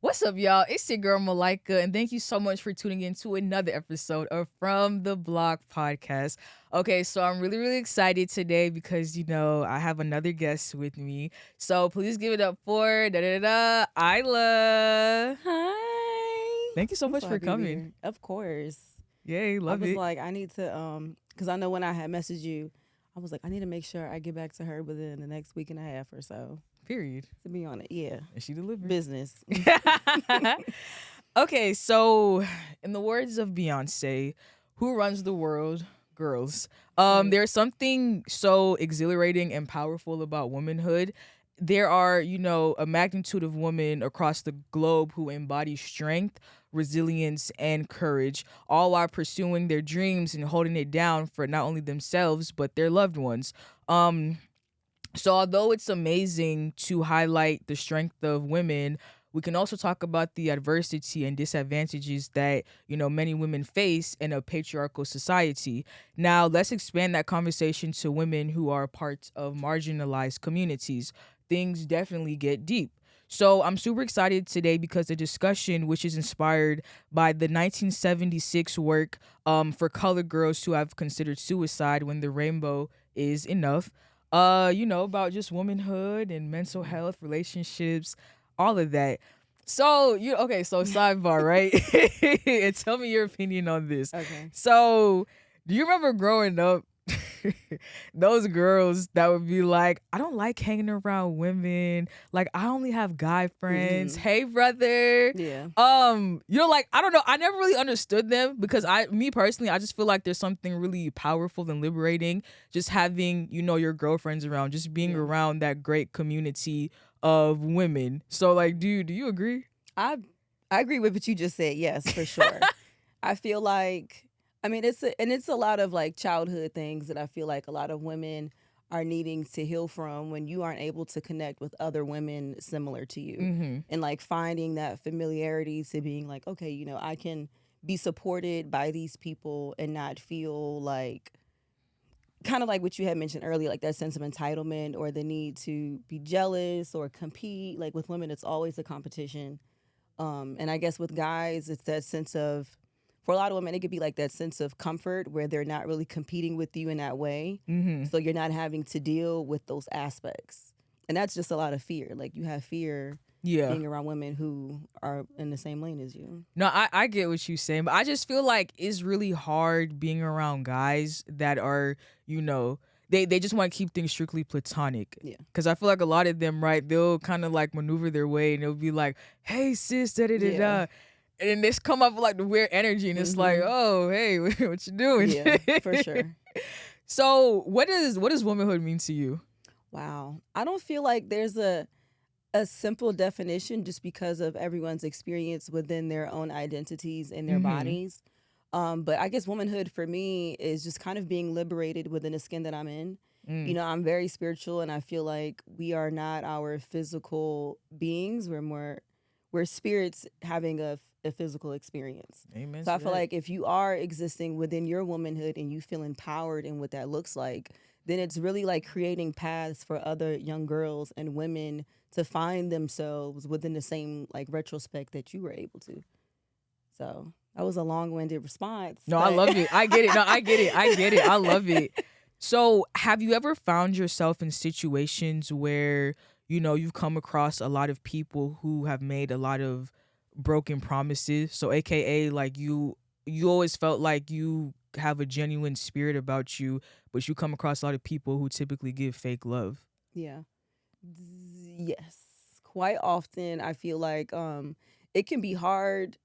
What's up, y'all? It's your girl Malika, and thank you so much for tuning in to another episode of From the Block podcast. Okay, so I'm really, really excited today because I have another guest with me. So please give it up for Isla. Hi. Thank you so I'm much so for happy to be coming. here. Of course. Yay, I love was it. like, I need to because I know when I had messaged you, I was like, I need to make sure I get back to her within the next week and a half or so. Period. To be on it. Yeah. And she delivered. Business. Okay, so in the words of Beyonce, who runs the world? Girls. Right. There's something so exhilarating and powerful about womanhood. There are, a magnitude of women across the globe who embody strength, resilience, and courage, all while pursuing their dreams and holding it down for not only themselves but their loved ones. So although it's amazing to highlight the strength of women, we can also talk about the adversity and disadvantages that, many women face in a patriarchal society. Now, let's expand that conversation to women who are parts of marginalized communities. Things definitely get deep. So I'm super excited today because the discussion, which is inspired by the 1976 work for colored girls who have considered suicide when the rainbow is enough, about just womanhood and mental health, relationships, all of that. So so sidebar, right? And tell me your opinion on this. Okay. So, do you remember growing up, those girls that would be like, I don't like hanging around women. Like, I only have guy friends. Hey, brother. Yeah. I don't know. I never really understood them because me personally, I just feel like there's something really powerful and liberating just having, your girlfriends around, just being around that great community of women. So, like, do you agree? I agree with what you just said. Yes, for sure. I feel like it's a lot of like childhood things that I feel like a lot of women are needing to heal from when you aren't able to connect with other women similar to you. And like finding that familiarity to being like, okay, I can be supported by these people and not feel like kind of like what you had mentioned earlier, like that sense of entitlement or the need to be jealous or compete. Like with women, it's always a competition. And I guess with guys, it's that sense of, for a lot of women, it could be like that sense of comfort where they're not really competing with you in that way. So you're not having to deal with those aspects. And that's just a lot of fear. Like you have fear being around women who are in the same lane as you. No, I get what you're saying, but I just feel like it's really hard being around guys that are, they just want to keep things strictly platonic. Yeah. Because I feel like a lot of them, right, they'll kind of like maneuver their way and they'll be like, hey, sis, da-da-da-da. Yeah. And then they just come up with like the weird energy and it's like, oh, hey, what you doing? Yeah, for sure. So what does womanhood mean to you? Wow. I don't feel like there's a simple definition just because of everyone's experience within their own identities and their bodies. But I guess womanhood for me is just kind of being liberated within the skin that I'm in. I'm very spiritual and I feel like we are not our physical beings. We're spirits having a physical experience. Amen. So I feel like if you are existing within your womanhood and you feel empowered in what that looks like, then it's really like creating paths for other young girls and women to find themselves within the same like retrospect that you were able to. So that was a long-winded response. No, I love it. I get it. No, I get it. I get it. I love it. So have you ever found yourself in situations where, you've come across a lot of people who have made a lot of broken promises? So AKA like you always felt like you have a genuine spirit about you, but you come across a lot of people who typically give fake love. Yeah. Yes. Quite often I feel like it can be hard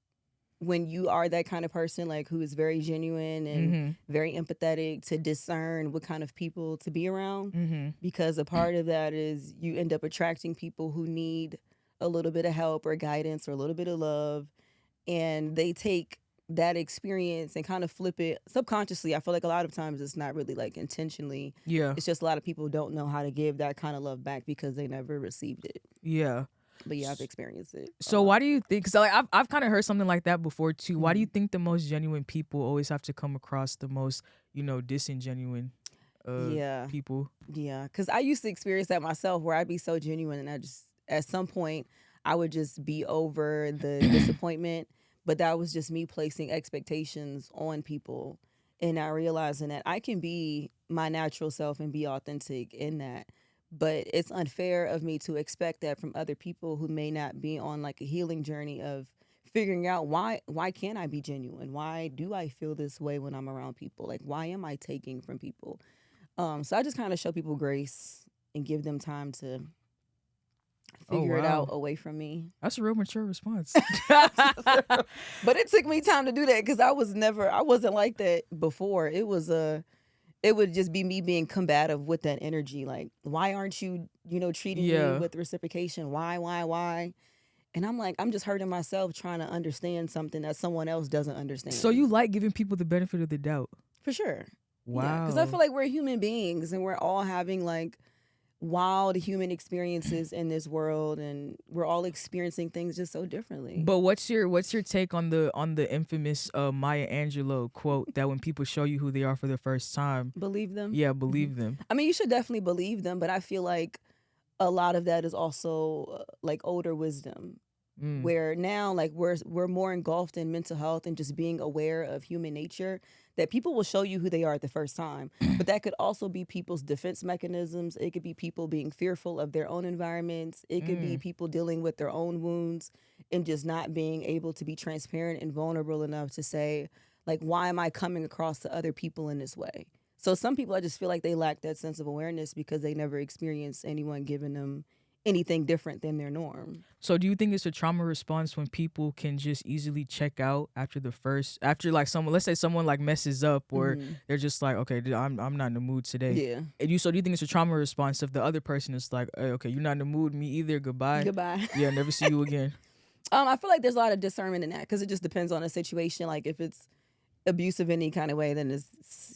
when you are that kind of person, like who is very genuine and very empathetic, to discern what kind of people to be around. Because a part of that is you end up attracting people who need a little bit of help or guidance or a little bit of love. And they take that experience and kind of flip it subconsciously. I feel like a lot of times it's not really like intentionally. Yeah. It's just a lot of people don't know how to give that kind of love back because they never received it. Yeah. But yeah, I've experienced it. So why do you think? So like I've kind of heard something like that before too. Why do you think the most genuine people always have to come across the most, disingenuine people? Yeah, because I used to experience that myself, where I'd be so genuine, and I just at some point I would just be over the disappointment. But that was just me placing expectations on people and not realizing that I can be my natural self and be authentic in that. But it's unfair of me to expect that from other people who may not be on like a healing journey of figuring out why can't I be genuine? Why do I feel this way when I'm around people? Like why am I taking from people? So I just kind of show people grace and give them time to Oh figure it out wow, away from me. that's a real mature response. But it took me time to do that because I wasn't like that before. It would just be me being combative with that energy. Like, why aren't you, treating me Yeah. with reciprocation? Why? And I'm like, I'm just hurting myself trying to understand something that someone else doesn't understand. So you like giving people the benefit of the doubt? For sure. Wow. Yeah, because I feel like we're human beings and we're all having like wild human experiences in this world, and we're all experiencing things just so differently. But what's your take on the infamous Maya Angelou quote that when people show you who they are for the first time, Believe them? yeah, believe them. I mean, you should definitely believe them, but I feel like a lot of that is also like older wisdom. Where now like we're more engulfed in mental health and just being aware of human nature, that people will show you who they are at the first time. But that could also be people's defense mechanisms. It could be people being fearful of their own environments. It could be people dealing with their own wounds and just not being able to be transparent and vulnerable enough to say, like, why am I coming across to other people in this way? So some people, I just feel like they lack that sense of awareness because they never experienced anyone giving them anything different than their norm. So do you think it's a trauma response when people can just easily check out after like someone, let's say someone like messes up, or they're just like, okay, I'm not in the mood today. Yeah. And so do you think it's a trauma response if the other person is like, hey, okay, you're not in the mood, me either, goodbye. Goodbye. Yeah, never see you again. I feel like there's a lot of discernment in that because it just depends on the situation. Like if it's abusive any kind of way, then it's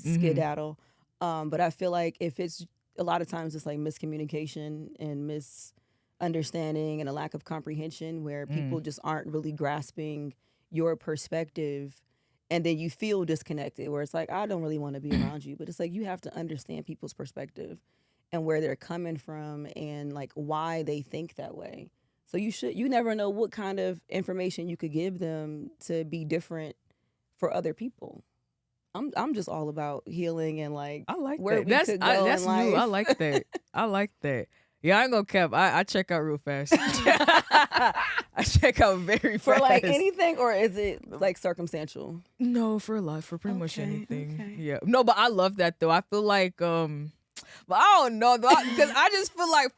skedaddle. But I feel like if it's a lot of times it's like miscommunication and misunderstanding and a lack of comprehension where people just aren't really grasping your perspective, and then you feel disconnected where it's like, I don't really want to be around you. But it's like you have to understand people's perspective and where they're coming from and like why they think that way. So you never know what kind of information you could give them to be different for other people. I'm just all about healing and like I like where that. we could go That's in new. life. I like that. I like that. Yeah, I ain't gonna cap. I check out real fast. I check out very fast. For like anything, or is it like circumstantial? No, for life, for pretty much Okay, anything. okay. Yeah. No, but I love that though. I feel like but I don't know though, because I just feel like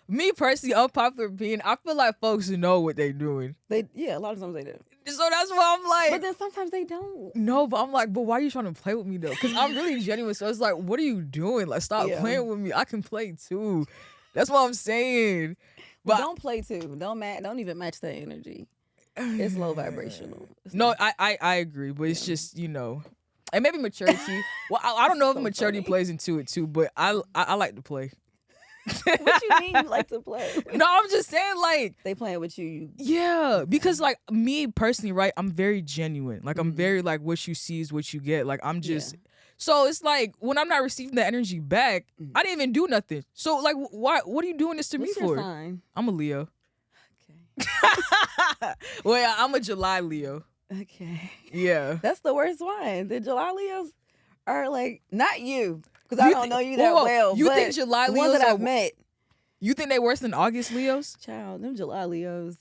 me personally, unpopular opinion, I feel like folks know what they're doing. A lot of times they do. So that's why I'm like, But then sometimes they don't. no, but I'm like, but why are you trying to play with me though? Because I'm really genuine. So it's like, what are you doing? Like, stop Yeah. playing with me. I can play too. That's what I'm saying. But But don't play too. Don't even match that energy. It's low vibrational. It's no, not- I agree, but it's just, and maybe maturity. Well, I don't know if So maturity funny. plays into it too, but I like to play. What you mean you like to play? No, I'm just saying, like, They playing with you. yeah, because like me personally, right? I'm very genuine. Like I'm very like what you see is what you get. Like I'm just. Yeah. So it's like when I'm not receiving the energy back, I didn't even do nothing. So like, why? What are you doing this to What's me your for? sign? I'm a Leo. Okay. Well, yeah, I'm a July Leo. Okay. Yeah. That's the worst one. The July Leos are like, not you, because I You don't thi- know you that whoa, well. you but think July the ones Leos that are- I've met, You think they worse than August Leos? child, them July Leos.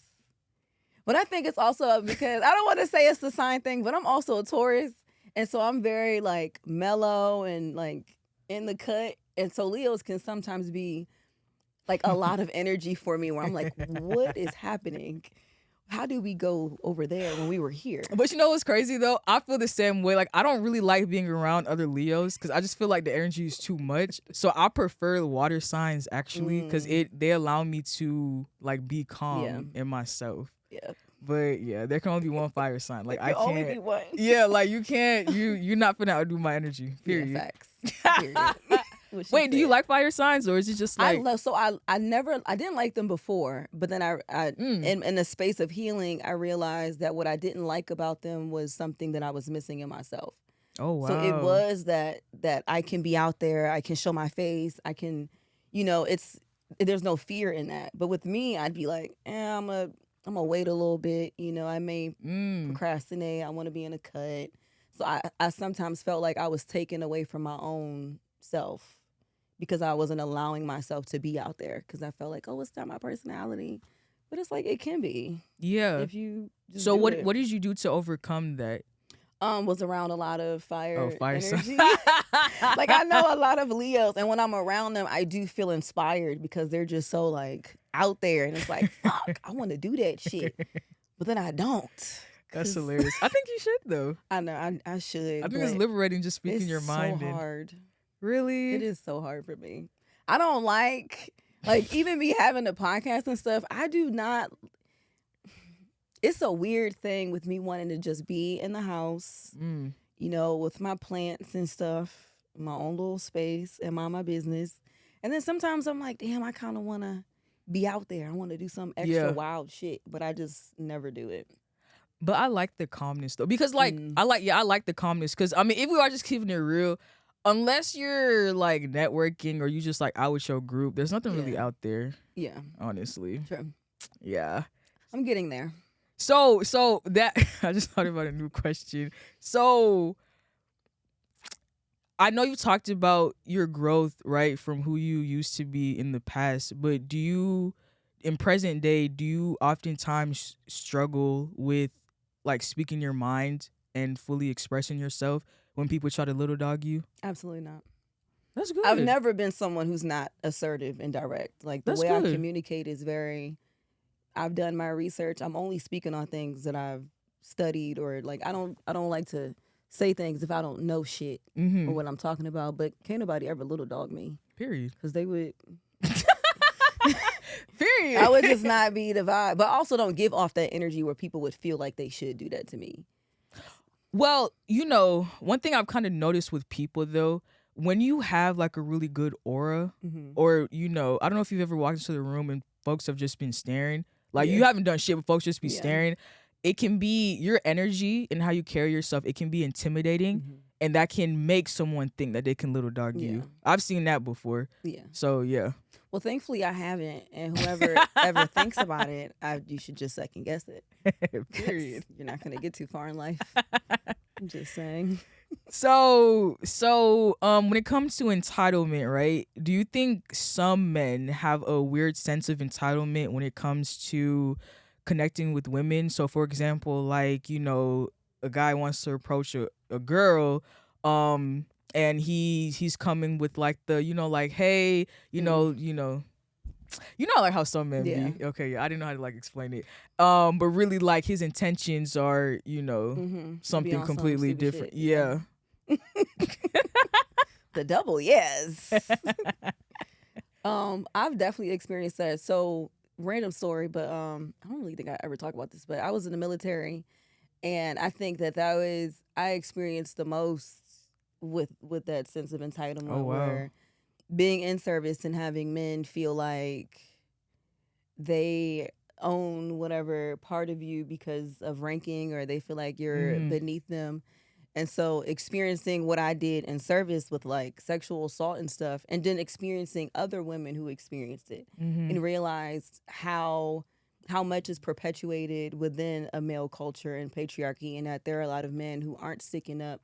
But I think it's also because I don't want to say it's the sign thing, but I'm also a Taurus, and so I'm very like mellow and like in the cut, and so Leos can sometimes be like a lot of energy for me, where I'm like, what is happening? How do we go over there when we were here? But you know what's crazy though? I feel the same way. Like I don't really like being around other Leos because I just feel like the energy is too much. So I prefer the water signs actually because they allow me to like be calm in myself. Yeah. But yeah, there can only be one fire sign. Like I There can't. only be one. Yeah, like you can't. You're not finna outdo my energy. Period. Yeah, facts. Period. What she Wait, do you said. like fire signs or is it just like? I didn't like them before, but then in the space of healing, I realized that what I didn't like about them was something that I was missing in myself. Oh wow. So it was that I can be out there, I can show my face, I can, there's no fear in that. But with me, I'd be like, I'm gonna wait a little bit. You know, I may procrastinate. I want to be in a cut. So I sometimes felt like I was taken away from my own self because I wasn't allowing myself to be out there because I felt like, oh, it's not my personality. But it's like it can be. Yeah. If you just So do what it. what did you do to overcome that? Was around a lot of fire sign. energy. Like I know a lot of Leos, and when I'm around them, I do feel inspired because they're just so like out there, and it's like, fuck, I want to do that shit, but then I don't. That's hilarious. I think you should though. I know I should. I think it's liberating just speaking your mind. It's so hard. Really? It is so hard for me. I don't like even me having a podcast and stuff. I do not. It's a weird thing with me wanting to just be in the house, you know, with my plants and stuff, my own little space and mind my business. And then sometimes I'm like, damn, I kind of want to be out there. I want to do some extra wild shit, but I just never do it. But I like the calmness though, because like I like the calmness because I mean, if we are just keeping it real, unless you're like networking or you just like out with your group, there's nothing really out there. Yeah, honestly. True. Yeah, I'm getting there. So that I just thought about a new question. So I know you talked about your growth, right, from who you used to be in the past, but do you, in present day, do you oftentimes struggle with like speaking your mind and fully expressing yourself when people try to little dog you? Absolutely not. That's good. I've never been someone who's not assertive and direct. Like the way I communicate is very. I've done my research. I'm only speaking on things that I've studied, or like I don't like to say things if I don't know shit or what I'm talking about. But can't nobody ever little dog me. Period. Because they would. Period. I would just not be the vibe. But also don't give off that energy where people would feel like they should do that to me. Well, you know, one thing I've kind of noticed with people though, when you have like a really good aura, or you know, I don't know if you've ever walked into the room and folks have just been staring. Like you haven't done shit, but folks just be staring. It can be your energy and how you carry yourself. It can be intimidating, and that can make someone think that they can little dog you. I've seen that before. Yeah. So yeah. Well, thankfully I haven't, and whoever ever thinks about it, you should just second guess it. Period. You're not gonna get too far in life. I'm just saying. So when it comes to entitlement, right? Do you think some men have a weird sense of entitlement when it comes to connecting with women? So for example, like, you know, a guy wants to approach a girl, and he's coming with like the, you know, like, hey, you know, like how some men be. Okay, I didn't know how to like explain it. But really like his intentions are, you know, something completely different. Shit. Yeah. The double, yes. I've definitely experienced that. So random story, but I don't really think I ever talk about this, but I was in the military, and I think that was I experienced the most with that sense of entitlement. Oh, wow. Where being in service and having men feel like they own whatever part of you because of ranking, or they feel like you're beneath them. And so experiencing what I did in service with like sexual assault and stuff, and then experiencing other women who experienced it and realized how much is perpetuated within a male culture and patriarchy, and that there are a lot of men who aren't sticking up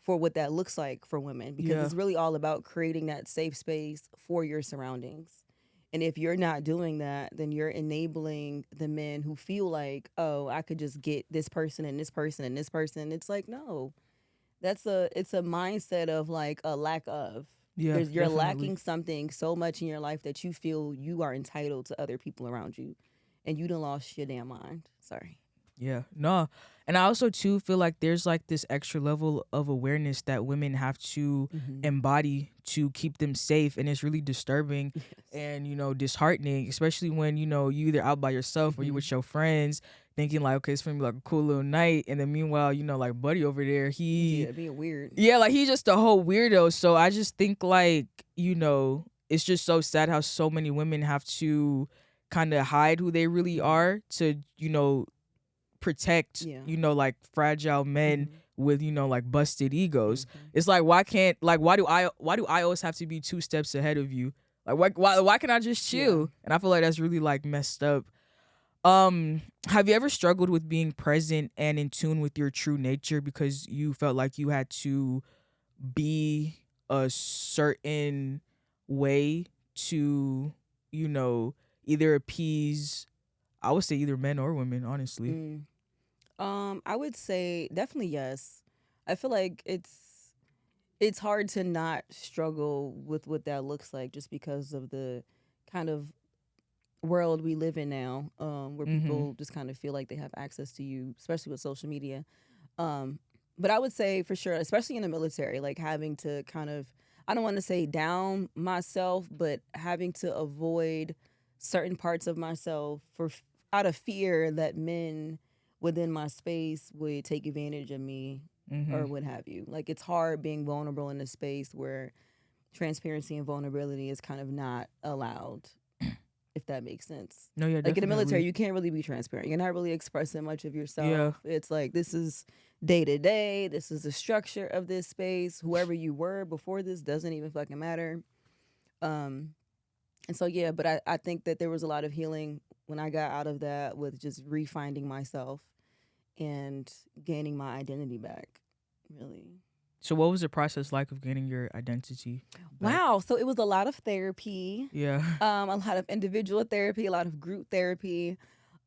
for what that looks like for women, because it's really all about creating that safe space for your surroundings. And if you're not doing that, then you're enabling the men who feel like, oh, I could just get this person and this person and this person. It's like, no, it's a mindset of like a lack of. Yeah, you're lacking something so much in your life that you feel you are entitled to other people around you, and you done lost your damn mind. Sorry. Yeah, no. And I also too feel like there's like this extra level of awareness that women have to embody to keep them safe, and it's really disturbing and, you know, disheartening, especially when, you know, you either out by yourself or you with your friends thinking like, okay, it's gonna be like a cool little night, and then meanwhile, you know, like buddy over there, being weird. Yeah, like he's just a whole weirdo. So I just think like, you know, it's just so sad how so many women have to kind of hide who they really are to, you know, protect, you know, like fragile men with, you know, like busted egos. It's like, why do I always have to be 2 steps ahead of you? Like why can't I just chill? Yeah. And I feel like that's really like messed up. Have you ever struggled with being present and in tune with your true nature because you felt like you had to be a certain way to, you know, either appease, I would say either men or women, honestly. Mm. I would say definitely yes. I feel like it's hard to not struggle with what that looks like just because of the kind of world we live in now, where Mm-hmm. people just kind of feel like they have access to you, especially with social media. Um, but I would say for sure, especially in the military, like having to kind of, I don't want to say down myself, but having to avoid certain parts of myself out of fear that men within my space would take advantage of me Mm-hmm. or what have you. Like it's hard being vulnerable in a space where transparency and vulnerability is kind of not allowed, if that makes sense. No, yeah, Like in the military, definitely. you can't really be transparent. You're not really expressing much of Yeah. yourself. It's like this is day to day. This is the structure of this space. Whoever you were before this doesn't even fucking matter. Um, and so yeah, but I think that there was a lot of healing when I got out of that with just refinding myself and gaining my identity back. Really. So what was the process like of gaining your identity back? Wow. So it was a lot of therapy, Yeah. a lot of individual therapy, a lot of group therapy,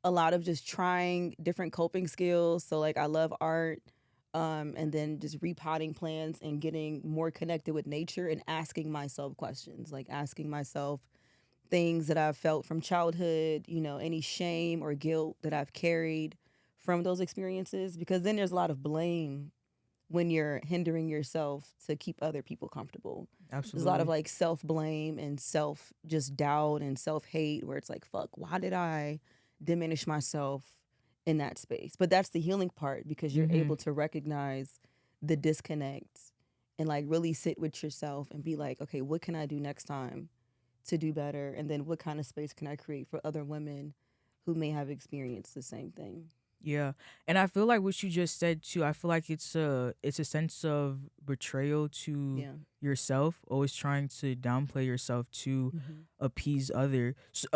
a lot of just trying different coping skills. So like I love art, and then just repotting plants and getting more connected with nature and asking myself questions, like asking myself things that I've felt from childhood, any shame or guilt that I've carried from those experiences, because then there's a lot of blame when you're hindering yourself to keep other people comfortable. There's a lot of Absolutely. like self blame and self just doubt and self hate where it's like, fuck, why did I diminish myself in that space? But that's the healing part because you're Mm-hmm. able to recognize the disconnect and like really sit with yourself and be like, okay, what can I do next time to do better? And then what kind of space can I create for other women who may have experienced the same thing? Yeah. And I feel like what you just said too, I feel like it's a sense of betrayal to Yeah. yourself, always trying to downplay yourself to Mm-hmm. appease others. So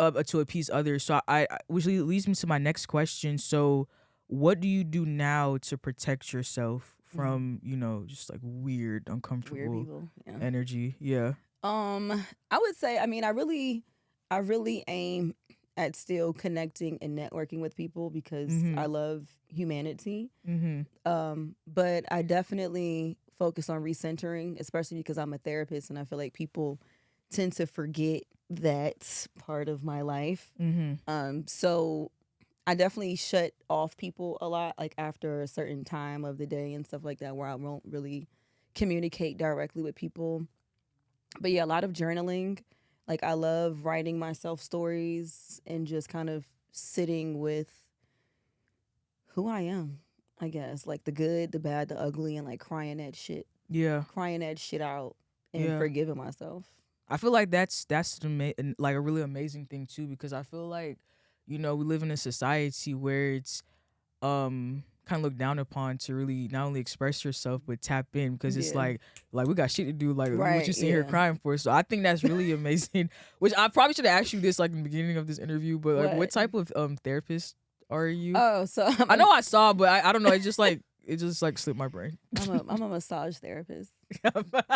which leads me to my next question. So what do you do now to protect yourself Mm-hmm. from, just like weird, Weird uncomfortable people. Yeah. energy? Yeah. I would say, I mean, I really aim at still connecting and networking with people because I Mhm. love humanity. Mhm. But I definitely focus on recentering, especially because I'm a therapist and I feel like people tend to forget that part of my life. Mhm. So I definitely shut off people a lot, like after a certain time of the day and stuff like that, where I won't really communicate directly with people. But yeah, a lot of journaling. Like I love writing myself stories and just kind of sitting with who I am, I guess. Like the good, the bad, the ugly, and like Yeah. crying that shit out and Yeah. forgiving myself. I feel like like a really amazing thing too, because I feel like, we live in a society where it's kind of looked down upon to really not only express yourself but tap in, because it's Yeah. like we got shit to do, like what you Right. sitting here Yeah. crying for. So I think that's really amazing. Which I probably should have asked you this like in the beginning of this interview, but like what What? type of therapist are you? Oh, so I know I saw, but I don't know. It just like slipped my brain. I'm a massage therapist.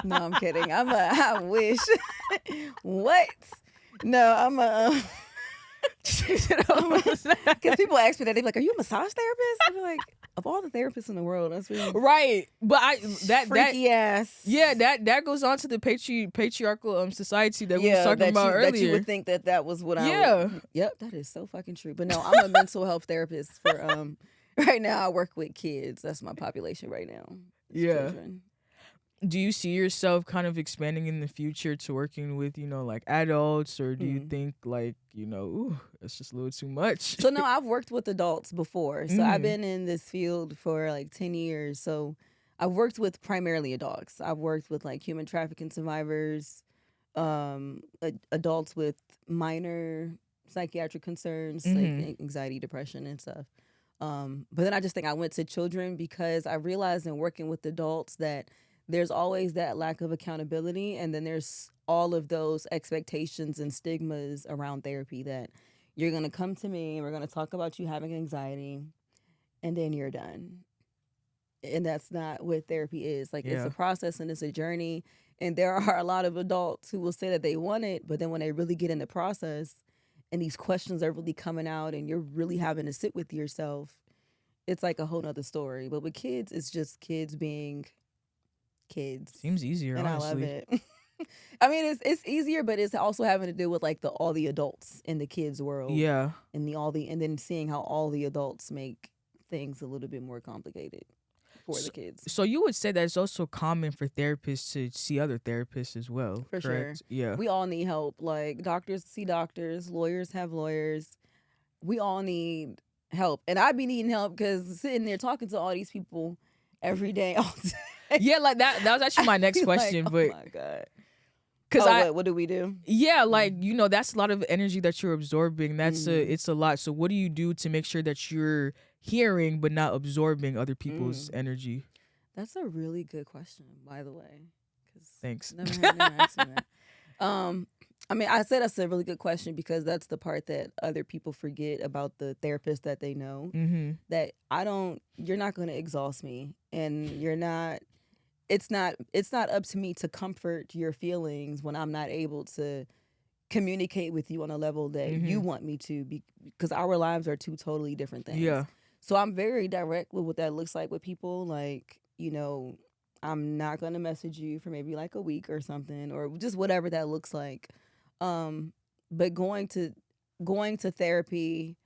No, I'm kidding. I wish. What? No, I'm a. Because people ask me that, they be like, "Are you a massage therapist?" I be like, "Of all the therapists in the world, that's really Right, but that freaky ass." yeah, that goes on to the patriarchal society that we was Yeah, talking about that you earlier. would think that was what I Yeah. would. Yep, that is so fucking true. But no, I'm a mental health therapist for Right now, I work with kids. That's my population right now. It's Yeah. children. Do you see yourself kind of expanding in the future to working with, like adults, or do you Mm. think like, ooh, that's just a little too much? So no, I've worked with adults before. So I've Mhm. been in this field for like 10 years. So I've worked with primarily adults. I've worked with like human trafficking survivors, adults with minor psychiatric concerns like Mhm. anxiety, depression, and stuff. But then I just think I went to children because I realized in working with adults that there's always that lack of accountability, and then there's all of those expectations and stigmas around therapy that you're going to come to me and we're going to talk about you having anxiety and then you're done. And that's not what therapy is. Like, it's a Yeah. process and it's a journey. And there are a lot of adults who will say that they want it, but then when they really get in the process and these questions are really coming out and you're really having to sit with yourself, it's like a whole nother story. But with kids, it's just kids being kids. Seems easier, And I love honestly. it. I mean, it's easier, but it's also having to do with like all the adults in the kids world Yeah. and and then seeing how all the adults make things a little bit more complicated for the kids. So you would say that it's also common for therapists to see other therapists as well, For sure. correct? Yeah. We all need help. Like, doctors see doctors, lawyers have lawyers. We all need help. And I be needing help because sitting there talking to all these people every day, all day. Yeah, like that was actually my next question, like, but oh my God. because What do we do? yeah, like, that's a lot of energy that you're absorbing. Mm-hmm. It's a lot. So what do you do to make sure that you're hearing but not absorbing other people's energy? That's a really good question, by the way. Thanks. Never asked me that. I mean, I said that's a really good question because that's the part that other people forget about the therapist that they know. Mm-hmm. That you're not going to exhaust me, and you're not. It's not up to me to comfort your feelings when I'm not able to communicate with you on a level that you want me to, because our lives are two totally different things. Yeah. So I'm very direct with what that looks like with people. Like, I'm not going to message you for maybe like a week or something, or just whatever that looks like. But going to therapy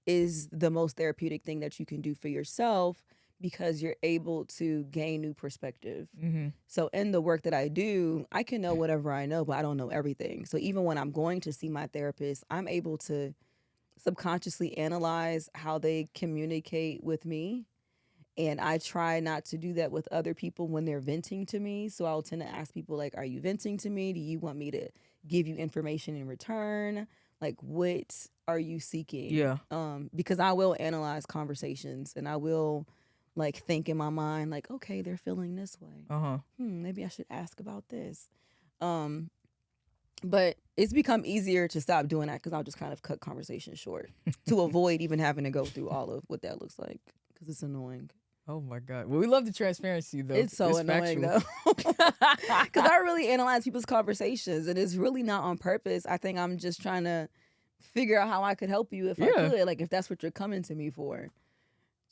is the most therapeutic thing that you can do for yourself because you're able to gain new perspective. Mm-hmm. So in the work that I do, I can know whatever I know, but I don't know everything. So even when I'm going to see my therapist, I'm able to subconsciously analyze how they communicate with me. And I try not to do that with other people when they're venting to me. So I'll tend to ask people, like, are you venting to me? Do you want me to give you information in return? Like, what are you seeking? Yeah. Because I will analyze conversations and I will like think in my mind, like, okay, they're feeling this way. Uh-huh. Maybe I should ask about this. But it's become easier to stop doing that because I'll just kind of cut conversations short to avoid even having to go through all of what that looks like because it's annoying. Oh my God. Well, we love the transparency though. It's so annoying though. Because I really analyze people's conversations and it's really not on purpose. I think I'm just trying to figure out how I could help you if I could. Like, if that's what you're coming to me for.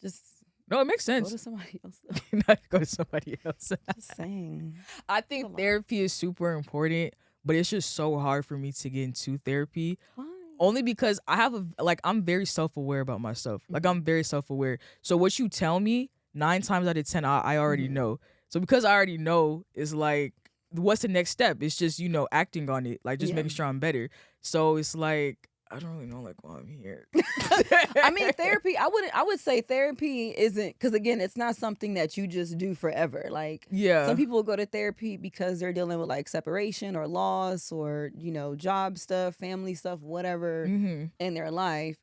Just no, it makes sense. go to somebody else. Not go to somebody else. Just saying. I think therapy is super important, but it's just so hard for me to get into therapy. Why? Only because I'm very self-aware about myself. Like, I'm very self-aware. So what you tell me, 9 times out of 10, I already know. So because I already know, it's like, what's the next step? It's just, acting on it. Like, just making sure I'm better. So it's like, I don't really know, like, why I'm here. I mean, therapy, I would say therapy isn't, because again, it's not something that you just do forever. Like, some people go to therapy because they're dealing with like separation or loss or, job stuff, family stuff, whatever in their life.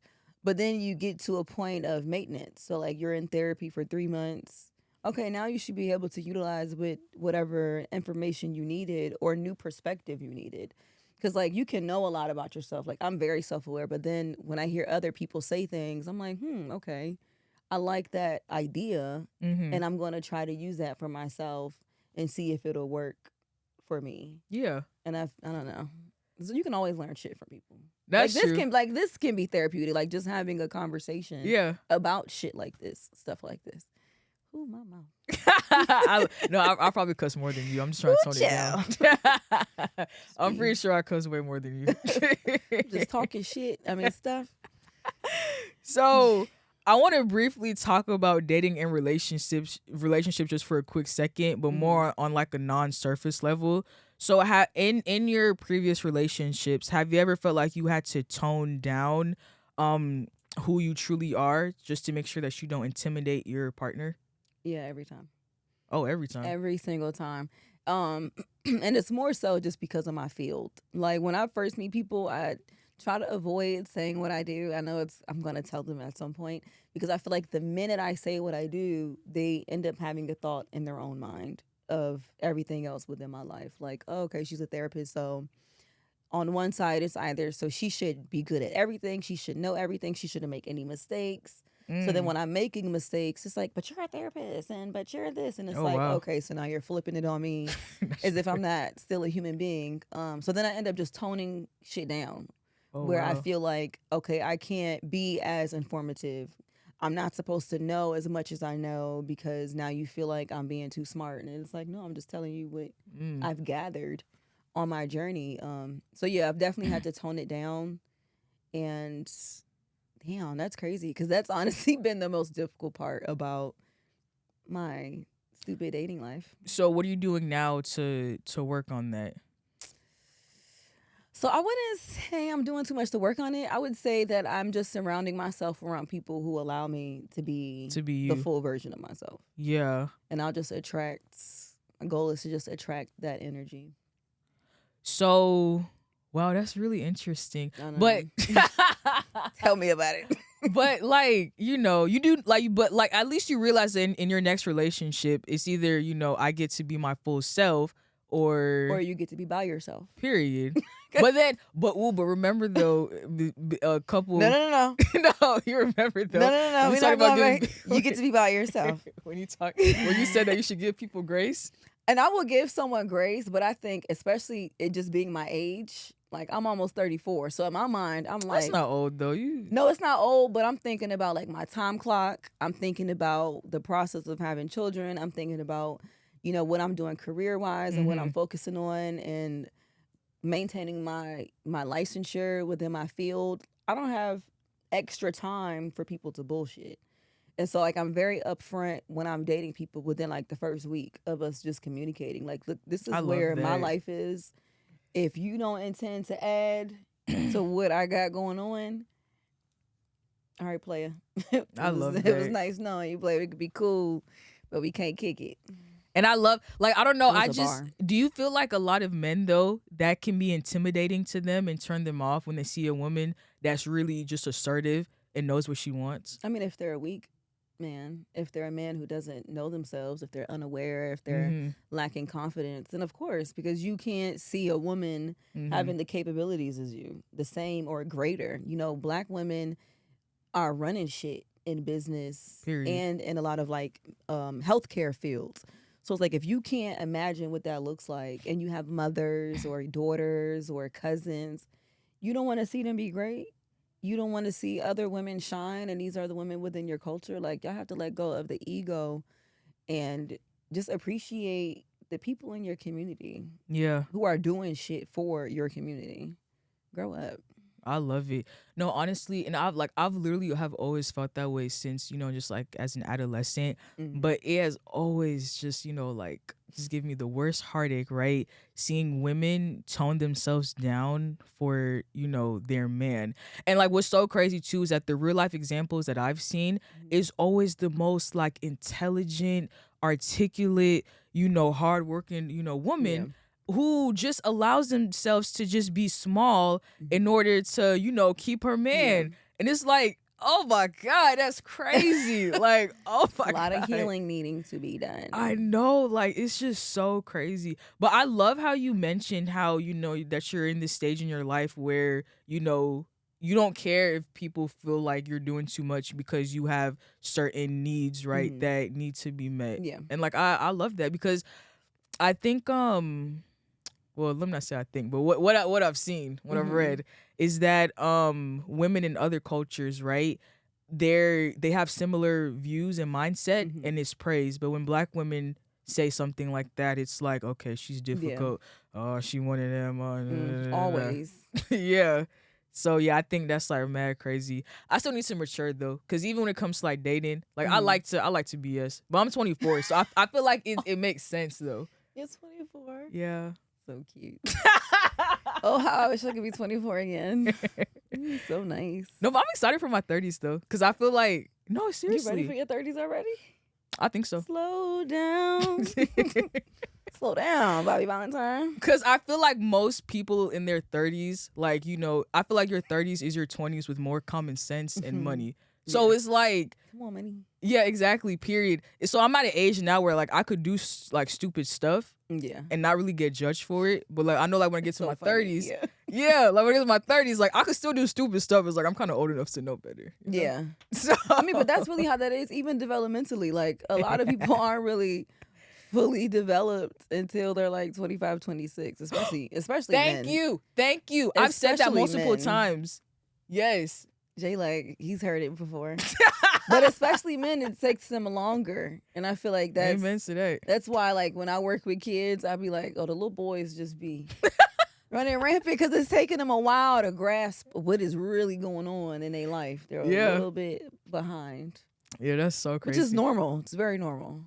But then you get to a point of maintenance. So like, you're in therapy for 3 months. Okay, now you should be able to utilize with whatever information you needed or new perspective you needed. Because, like, you can know a lot about yourself. Like, I'm very self-aware. But then when I hear other people say things, I'm like, okay. I like that idea. And I'm going to try to use that for myself and see if it'll work for me. Yeah. And I don't know. So you can always learn shit from people. That's like, true. This can be therapeutic. Like, just having a conversation about shit like this, stuff like this. Ooh, my mouth. I'll probably cuss more than you. I'm just trying to tone it down. I'm pretty sure I cuss way more than you. Just talking shit. I mean, stuff. So I want to briefly talk about dating and relationships just for a quick second, but more on like a non-surface level. So in your previous relationships, have you ever felt like you had to tone down who you truly are just to make sure that you don't intimidate your partner? Yeah, every time. Oh, every time. Every single time. And it's more so just because of my field. Like, when I first meet people, I try to avoid saying what I do. I know I'm going to tell them at some point because I feel like the minute I say what I do, they end up having a thought in their own mind of everything else within my life. Like, oh, okay, she's a therapist, so on one side it's either so she should be good at everything, she should know everything, she shouldn't make any mistakes. So then Mm. when I'm making mistakes, it's like, but you're a therapist and but you're this, and it's Oh like, wow. okay, so now you're flipping it on me as if I'm not still a human being. So then I end up just toning shit down, Oh where I wow. feel like, okay, I can't be as informative. I'm not supposed to know as much as I know because now you feel like I'm being too smart. And it's like, no, I'm just telling you what Mm. I've gathered on my journey. So yeah, I've definitely had to tone it down. And damn, that's crazy because that's honestly been the most difficult part about my stupid dating life. So what are you doing now to work on that? So I wouldn't say I'm doing too much to work on it. I would say that I'm just surrounding myself around people who allow me to be To be the you. full version of myself. Yeah. And I'll just attract, my goal is to just attract that energy. So wow, that's really interesting. I know. But Tell me about it. but like, you know, you do like, but like at least you realize in your next relationship, it's either, you know, I get to be my full self or Or you get to be by yourself. period. But then, but remember though, a couple. No. No, you remember though. No. when you We're talk not about going giving- back. You get to be by yourself. when you said that you should give people grace. And I will give someone grace, but I think especially it just being my age, like I'm almost 34. So in my mind, I'm like, That's not old though. You no, it's not old, but I'm thinking about like my time clock. I'm thinking about the process of having children. I'm thinking about, you know, what I'm doing career wise and what I'm focusing on and maintaining my licensure within my field. I don't have extra time for people to bullshit. And so like I'm very upfront when I'm dating people within like the first week of us just communicating. Like, look, this is I love where my that. life is. If you don't intend to add to what I got going on, all right, player. I love It was that. nice knowing you, player. We could be cool, but we can't kick it. And I love, like, I don't know. It was a bar. Do you feel like a lot of men, though, that can be intimidating to them and turn them off when they see a woman that's really just assertive and knows what she wants? I mean, if they're a weak man, if they're a man who doesn't know themselves, if they're unaware, if they're lacking confidence, then of course, because you can't see a woman having the capabilities as you, the same or greater. You know, Black women are running shit in business Period. and in a lot of like healthcare fields. So it's like if you can't imagine what that looks like and you have mothers or daughters or cousins, you don't want to see them be great. You don't want to see other women shine, and these are the women within your culture. Like, y'all have to let go of the ego and just appreciate the people in your community Yeah. who are doing shit for your community. Grow up. I love it. No, honestly, and I've literally have always felt that way since, you know, just like as an adolescent. But it has always just, you know, like just give me the worst heartache, right? Seeing women tone themselves down for, you know, their man. And like what's so crazy too is that the real life examples that I've seen is always the most like intelligent, articulate, you know, hardworking, you know, woman. Who just allows themselves to just be small in order to, you know, keep her man. And it's like, oh my God, that's crazy. Like, oh my God. A lot of healing needing to be done. I know, like, it's just so crazy. But I love how you mentioned how, you know, that you're in this stage in your life where, you know, you don't care if people feel like you're doing too much because you have certain needs, right, that need to be met. Yeah. And like, I love that because I think, well, let me not say I think, but what I've seen, what I've read, is that women in other cultures, right, they have similar views and mindset, and it's praised. But when Black women say something like that, it's like, okay, she's difficult. Oh, she one of them. Always. Yeah. So yeah, I think that's like mad crazy. I still need to mature though, because even when it comes to like dating, like I like to BS, but I'm 24, so I feel like it makes sense though. You're 24. Yeah. So cute. Oh, how I wish I could be 24 again. So nice. No, but I'm excited for my 30s though, because I feel like, no, You seriously. ready for your 30s already? I think so. Slow down. Slow down, Bobby Valentine. Because I feel like most people in their 30s, like, you know, I feel like your 30s is your 20s with more common sense and money. So Yeah. it's like, Come on, money. yeah, exactly, period. So I'm at an age now where like I could do like stupid stuff Yeah. and not really get judged for it. But like I know like when I get to So my funny, 30s, yeah. yeah, like when I get to my 30s, like I could still do stupid stuff. It's like I'm kind of old enough to know better. You know? Yeah. So I mean, but that's really how that is, even developmentally. Like, a lot of people aren't really fully developed until they're like 25, 26, especially Thank men. you. I've said that Especially multiple men. times. Yes. Jay, like, he's heard it before. But especially men, it takes them longer. And I feel like Amen to that. that's why, like, when I work with kids, I be like, oh, the little boys just be running rampant because it's taking them a while to grasp what is really going on in their life. They're a little bit behind. Yeah, that's so crazy. Which is normal. It's very normal.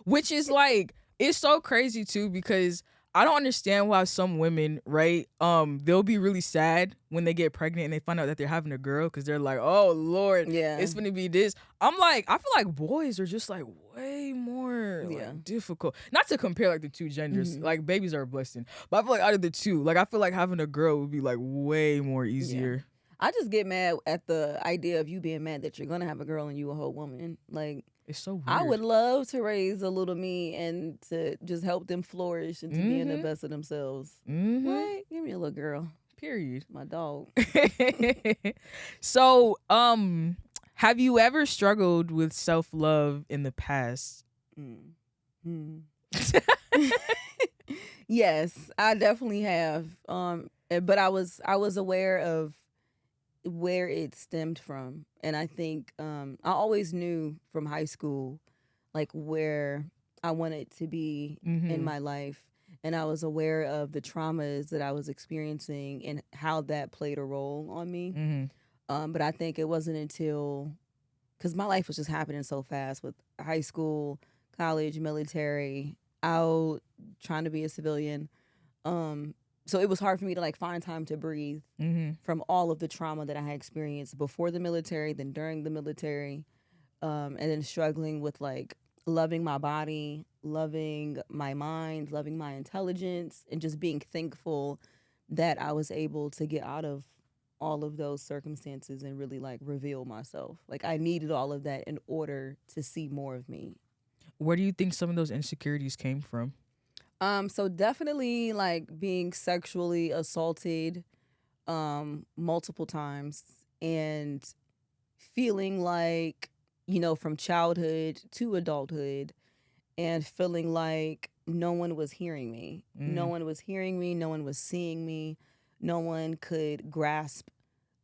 Which is like, it's so crazy too, because I don't understand why some women, right, they'll be really sad when they get pregnant and they find out that they're having a girl, because they're like, oh Lord, Yeah. it's gonna be this. I'm like, I feel like boys are just like way more like, difficult. Not to compare like the two genders, like babies are a blessing, but I feel like out of the two, like I feel like having a girl would be like way more easier. Yeah. I just get mad at the idea of you being mad that you're gonna have a girl and you a whole woman. Like, it's so weird. I would love to raise a little me and to just help them flourish into being the best of themselves. What? Give me a little girl. Period. My dog. So, have you ever struggled with self-love in the past? Yes, I definitely have. But I was aware of where it stemmed from, and I think I always knew from high school like where I wanted to be in my life, and I was aware of the traumas that I was experiencing and how that played a role on me. But I think it wasn't until, because my life was just happening so fast with high school, college, military, out trying to be a civilian. So it was hard for me to like find time to breathe from all of the trauma that I had experienced before the military, then during the military, and then struggling with like loving my body, loving my mind, loving my intelligence, and just being thankful that I was able to get out of all of those circumstances and really like reveal myself. Like, I needed all of that in order to see more of me. Where do you think some of those insecurities came from? So definitely like being sexually assaulted multiple times, and feeling like, you know, from childhood to adulthood, and feeling like no one was hearing me. No one was hearing me, no one was seeing me. No one could grasp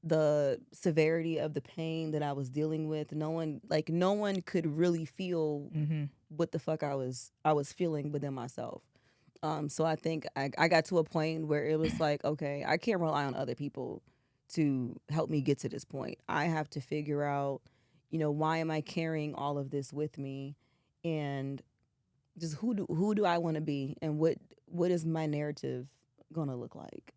the severity of the pain that I was dealing with. No one could really feel what the fuck I was feeling within myself. So I think I got to a point where it was like, okay, I can't rely on other people to help me get to this point. I have to figure out, you know, why am I carrying all of this with me, and just who do I want to be, and what is my narrative gonna look like?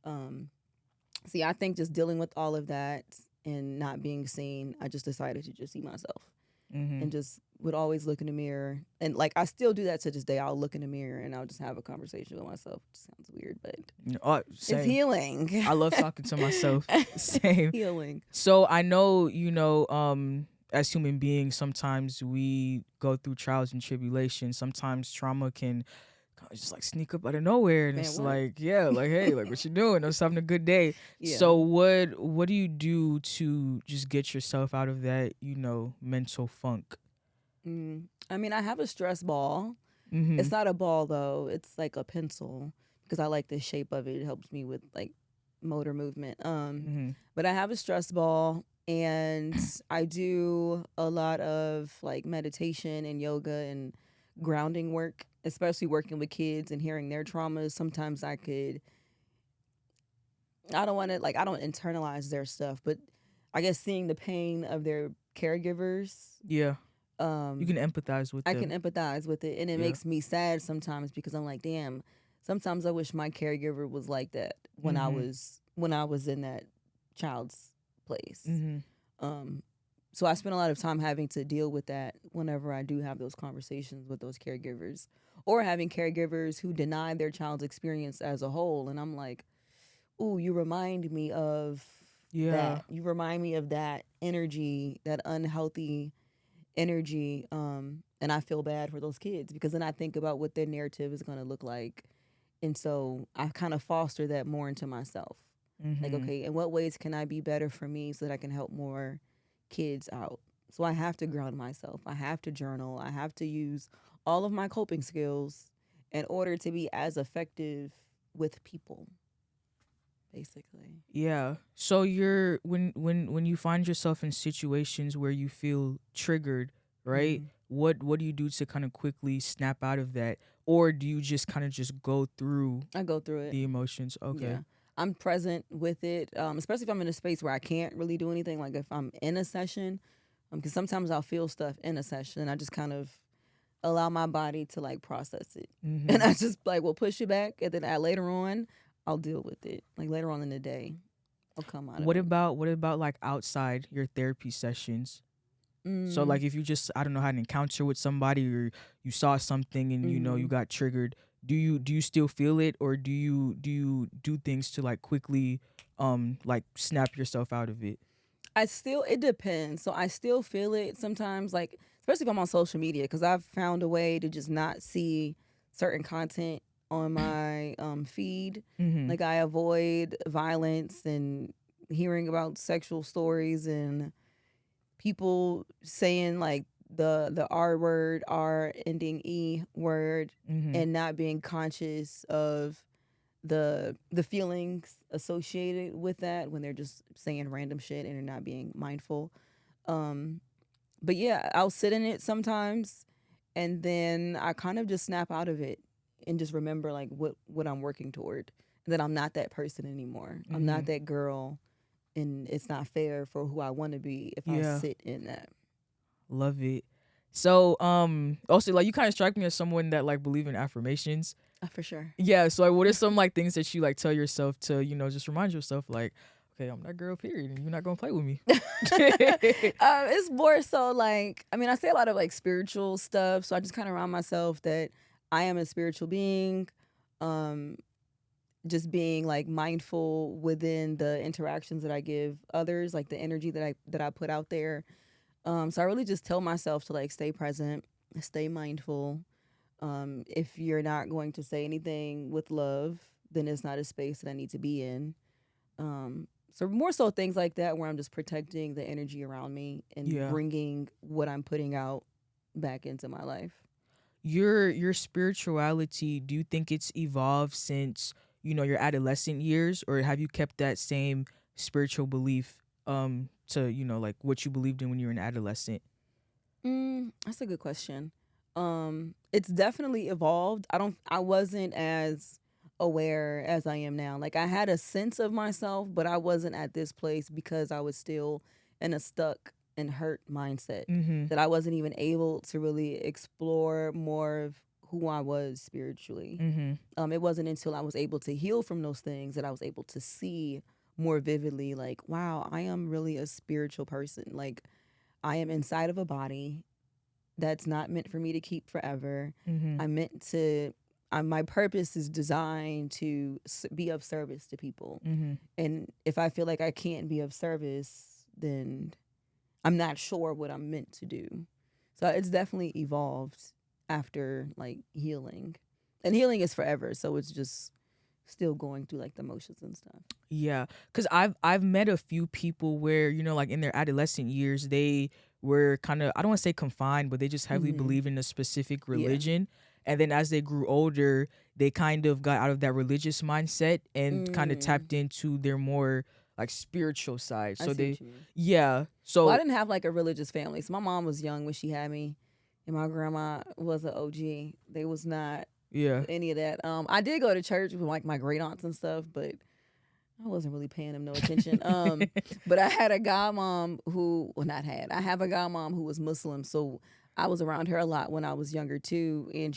So yeah, I think just dealing with all of that and not being seen, I just decided to just see myself. And just would always look in the mirror. And like, I still do that to this day. I'll look in the mirror and I'll just have a conversation with myself. It sounds weird, but it's healing. I love talking to myself. Same. Healing. So I know, you know, as human beings, sometimes we go through trials and tribulations. Sometimes trauma can just like sneak up out of nowhere, and Man, it's what? like, yeah, like, hey, like, what you doing? I was having a good day. Yeah. So what do you do to just get yourself out of that, you know, mental funk? I mean, I have a stress ball. It's not a ball though. It's like a pencil, because I like the shape of it. It helps me with like motor movement. But I have a stress ball, and I do a lot of like meditation and yoga and grounding work, especially working with kids and hearing their traumas. Sometimes I don't internalize their stuff, but I guess seeing the pain of their caregivers. Yeah. You can empathize with I them. can empathize with it, and it makes me sad sometimes, because I'm like, damn, sometimes I wish my caregiver was like that when I was in that child's place. So I spend a lot of time having to deal with that whenever I do have those conversations with those caregivers, or having caregivers who deny their child's experience as a whole. And I'm like, ooh, you remind me of Yeah. that. You remind me of that energy, that unhealthy energy. And I feel bad for those kids because then I think about what their narrative is going to look like. And so I kind of foster that more into myself. Like, Mhm. okay, in what ways can I be better for me so that I can help more kids out? So I have to ground myself. I have to journal. I have to use all of my coping skills in order to be as effective with people, basically. Yeah. So you're when you find yourself in situations where you feel triggered, right? Mm-hmm. What do you do to kind of quickly snap out of that? Or do you just kind of just go through I go through it. the emotions? Yeah. Okay. I'm present with it, especially if I'm in a space where I can't really do anything. Like if I'm in a session, because sometimes I'll feel stuff in a session and I just kind of allow my body to like process it. And Mhm. I just like will push it back. And then later on, I'll deal with it. Like later on in the day, I'll come out of it. What about like outside your therapy sessions? So Mm, like if you just I don't know had an encounter with somebody or you saw something and you know you mm. got triggered, do you still feel it or do you do things to like quickly like snap yourself out of it? It depends. So I still feel it sometimes, like, especially if I'm on social media, because I've found a way to just not see certain content on my feed. Mhm. Like, I avoid violence and hearing about sexual stories and people saying, like, the R word, R ending E word, Mhm. and not being conscious of the feelings associated with that when they're just saying random shit and they're not being mindful. Um, but yeah, I'll sit in it sometimes, and then I kind of just snap out of it and just remember like what I'm working toward. And that I'm not that person anymore. I'm not Mhm. that girl, and it's not fair for who I want to be if I Yeah. sit in that. Love it. So also like you kind of strike me as someone that like believe in affirmations. For sure. Yeah, so like what are some like things that you like tell yourself to, you know, just remind yourself like, okay, I'm that girl period and you're not going to play with me. It's more so like, I mean, I say a lot of like spiritual stuff, so I just kind of remind myself that I am a spiritual being. Um, just being like mindful within the interactions that I give others, like the energy that I put out there. So I really just tell myself to like stay present, stay mindful. If you're not going to say anything with love, then it's not a space that I need to be in. So more so things like that where I'm just protecting the energy around me and Yeah. bringing what I'm putting out back into my life. Your spirituality, do you think it's evolved since, you know, your adolescent years or have you kept that same spiritual belief to, you know, like what you believed in when you were an adolescent? That's a good question. It's definitely evolved. I wasn't as aware as I am now. Like I had a sense of myself, but I wasn't at this place because I was still in a stuck and hurt mindset Mhm. that I wasn't even able to really explore more of who I was spiritually. Mhm. It wasn't until I was able to heal from those things that I was able to see more vividly like, wow, I am really a spiritual person. Like I am inside of a body that's not meant for me to keep forever. Mhm. I'm meant to. My purpose is designed to be of service to people. Mhm. And if I feel like I can't be of service, then I'm not sure what I'm meant to do. So it's definitely evolved after like healing. And healing is forever, so it's just still going through like the motions and stuff. Yeah, cuz I've met a few people where, you know, like in their adolescent years they were kind of I don't want to say confined, but they just heavily Mm-hmm. believed in a specific Yeah. religion. And then as they grew older, they kind of got out of that religious mindset and kind of Mm, tapped into their more like spiritual side. I So see they what you mean. yeah. Well, I So didn't have like a religious family. So my mom was young when she had me, and my grandma was an OG. They was not yeah. any of that. I did go to church with like my great aunts and stuff, but I wasn't really paying them no attention. But I had a godmom who, well, not had. I have a godmom who was Muslim, so I was around her a lot when I was younger too. And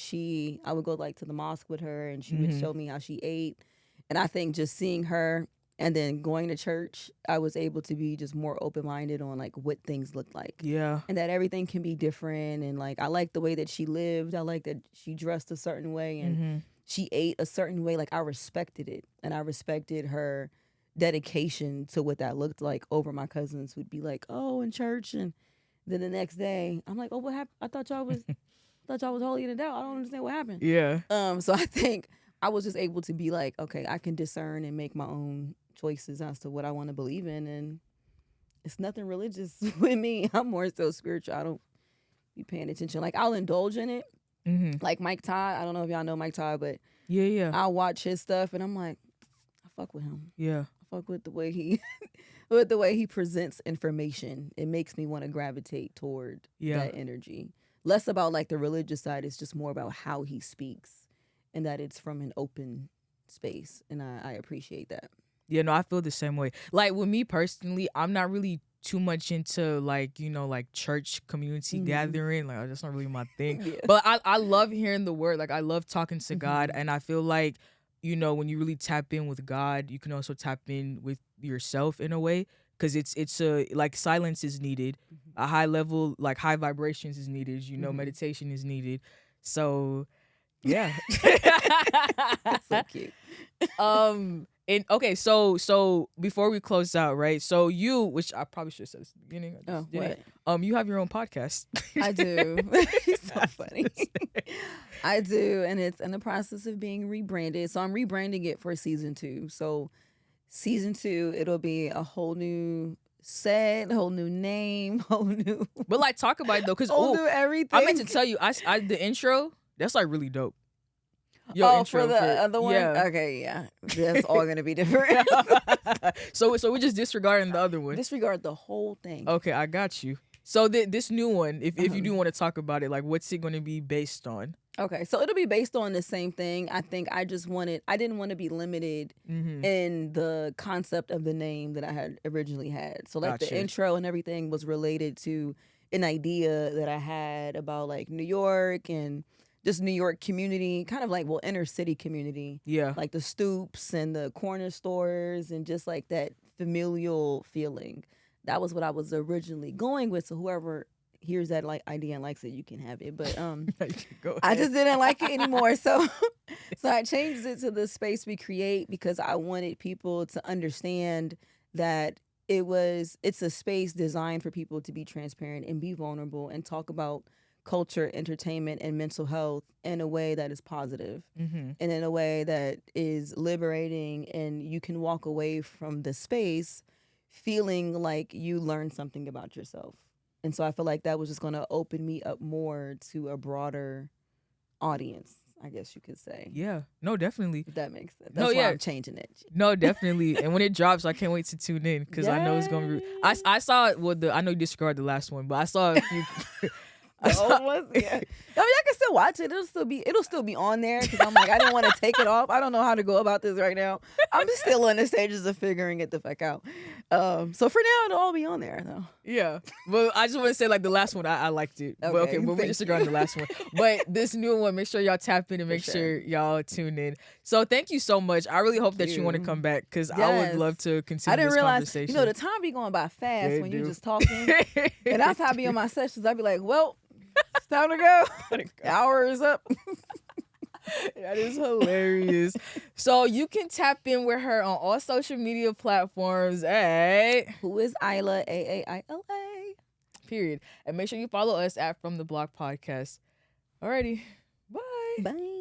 I would go like to the mosque with her, and she would Mhm. show me how she ate. And I think just seeing her and then going to church, I was able to be just more open minded on like what things look like, Yeah. and that everything can be different. And like I like the way that she lived. I like that she dressed a certain way and Mhm. she ate a certain way. Like I respected it, and I respected her dedication to what that looked like over my cousins who'd be like, oh, in church, and then the next day I'm like, oh, what happened? I thought y'all was holier than thou. I don't understand what happened. Yeah. So I think I was just able to be like, okay, I can discern and make my own choices as to what I want to believe in, and it's nothing religious with me. I'm more so spiritual. I don't be paying attention. Like, I'll indulge in it. Mm-hmm. Like Mike Todd. I don't know if y'all know Mike Todd, but Yeah. I'll watch his stuff and I'm like, I fuck with him. Yeah. I fuck with the way he with the way he presents information. It makes me want to gravitate toward that energy. Less about like the religious side. It's just more about how he speaks and that it's from an open space. And I appreciate that. Yeah, no, I feel the same way. Like, with me personally, I'm not really too much into like, you know, like church community gathering. Like, that's not really my thing. Yeah. But I love hearing the word. Like, I love talking to God, and I feel like, you know, when you really tap in with God, you can also tap in with yourself in a way, because it's a like silence is needed, a high level, like high vibrations is needed. You know, meditation is needed. So yeah. That's so cute. And okay, so before we close out, right? So you, which I probably should have said this at the beginning. I just didn't. You have your own podcast. I do. It's so funny. I do, and it's in the process of being rebranded. So I'm rebranding it for season 2. So season 2, it'll be a whole new set, whole new name, whole new. But like, talk about it though, because whole new everything. I meant to tell you, I the intro, that's like really dope. Your intro for the other one? Yeah. Okay, yeah. That's all going to be different. So we're just disregarding the other one. Disregard the whole thing. Okay, I got you. So this new one, if you do want to talk about it, like, what's it going to be based on? Okay, so it'll be based on the same thing. I think I didn't want to be limited in the concept of the name that I had originally had. So like the intro and everything was related to an idea that I had about like New York and just New York community, kind of like, well, inner city community. Yeah. Like the stoops and the corner stores and just like that familial feeling. That was what I was originally going with. So whoever hears that like idea and likes it, you can have it. But I just didn't like it anymore. So I changed it to the space we create because I wanted people to understand that it's a space designed for people to be transparent and be vulnerable and talk about culture, entertainment, and mental health in a way that is positive and in a way that is liberating, and you can walk away from the space feeling like you learned something about yourself. And so I feel like that was just going to open me up more to a broader audience, I guess you could say. Yeah. No, definitely. If that makes sense. That's why I'm changing it. No, definitely. And when it drops, I can't wait to tune in because I know it's going to be... I saw it with I know you disregarded the last one, but I saw a few... The old ones, yeah. I mean, I can still watch it. It'll still be on there because I'm like, I didn't want to take it off. I don't know how to go about this right now. I'm still in the stages of figuring it the fuck out. So for now, it'll all be on there though. Yeah, but I just want to say like the last one, I liked it. Okay, but we're disregarding the last one. But this new one, make sure y'all tap in and make sure y'all tune in. So thank you so much. I really hope that you want to come back because I would love to continue. I didn't this realize, conversation. you know, the time be going by fast when you're just talking, and that's how I be on my sessions. I'd be like, well. It's time to go. The hour is up. That is hilarious. So you can tap in with her on all social media platforms. Hey, who is Isla? AAILA. Period. And make sure you follow us at From the Block Podcast. Alrighty. Bye. Bye.